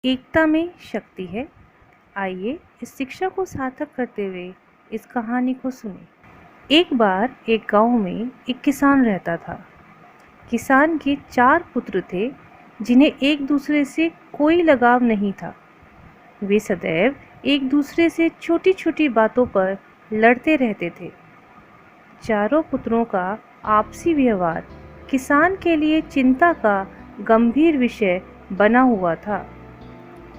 एकता में शक्ति है। आइए इस शिक्षा को सार्थक करते हुए इस कहानी को सुने। एक बार एक गांव में एक किसान रहता था। किसान के 4 पुत्र थे जिन्हें एक दूसरे से कोई लगाव नहीं था। वे सदैव एक दूसरे से छोटी छोटी बातों पर लड़ते रहते थे। चारों पुत्रों का आपसी व्यवहार किसान के लिए चिंता का गंभीर विषय बना हुआ था।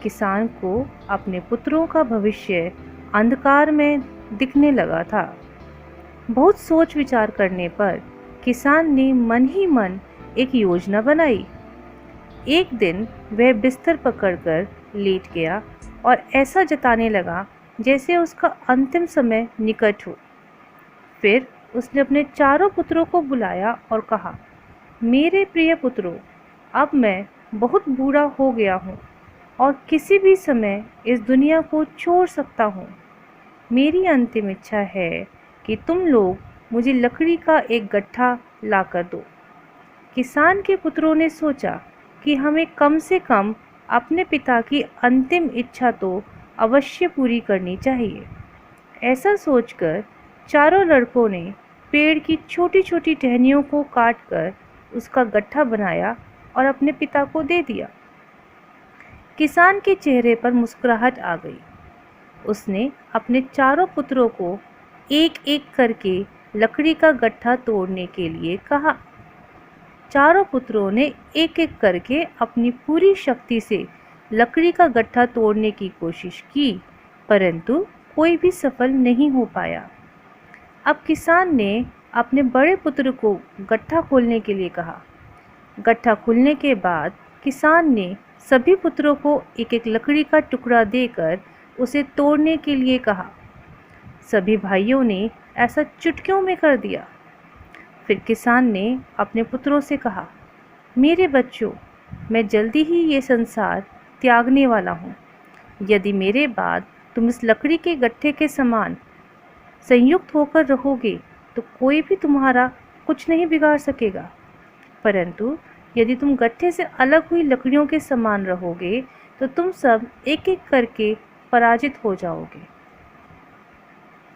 किसान को अपने पुत्रों का भविष्य अंधकार में दिखने लगा था। बहुत सोच विचार करने पर किसान ने मन ही मन एक योजना बनाई। एक दिन वह बिस्तर पकड़कर लेट गया और ऐसा जताने लगा जैसे उसका अंतिम समय निकट हो। फिर उसने अपने चारों पुत्रों को बुलाया और कहा, मेरे प्रिय पुत्रों, अब मैं बहुत बूढ़ा हो गया हूँ और किसी भी समय इस दुनिया को छोड़ सकता हूँ। मेरी अंतिम इच्छा है कि तुम लोग मुझे लकड़ी का एक गट्ठा लाकर दो। किसान के पुत्रों ने सोचा कि हमें कम से कम अपने पिता की अंतिम इच्छा तो अवश्य पूरी करनी चाहिए। ऐसा सोचकर चारों लड़कों ने पेड़ की छोटी छोटी टहनियों को काटकर उसका गट्ठा बनाया और अपने पिता को दे दिया। किसान के चेहरे पर मुस्कुराहट आ गई। उसने अपने चारों पुत्रों को एक एक करके लकड़ी का गट्ठा तोड़ने के लिए कहा। चारों पुत्रों ने एक एक करके अपनी पूरी शक्ति से लकड़ी का गट्ठा तोड़ने की कोशिश की, परंतु कोई भी सफल नहीं हो पाया। अब किसान ने अपने बड़े पुत्र को गट्ठा खोलने के लिए कहा। गट्ठा खुलने के बाद किसान ने सभी पुत्रों को एक एक लकड़ी का टुकड़ा देकर उसे तोड़ने के लिए कहा। सभी भाइयों ने ऐसा चुटकियों में कर दिया। फिर किसान ने अपने पुत्रों से कहा, मेरे बच्चों, मैं जल्दी ही ये संसार त्यागने वाला हूँ। यदि मेरे बाद तुम इस लकड़ी के गट्ठे के समान संयुक्त होकर रहोगे तो कोई भी तुम्हारा कुछ नहीं बिगाड़ सकेगा, परंतु यदि तुम गट्ठे से अलग हुई लकड़ियों के समान रहोगे तो तुम सब एक एक करके पराजित हो जाओगे।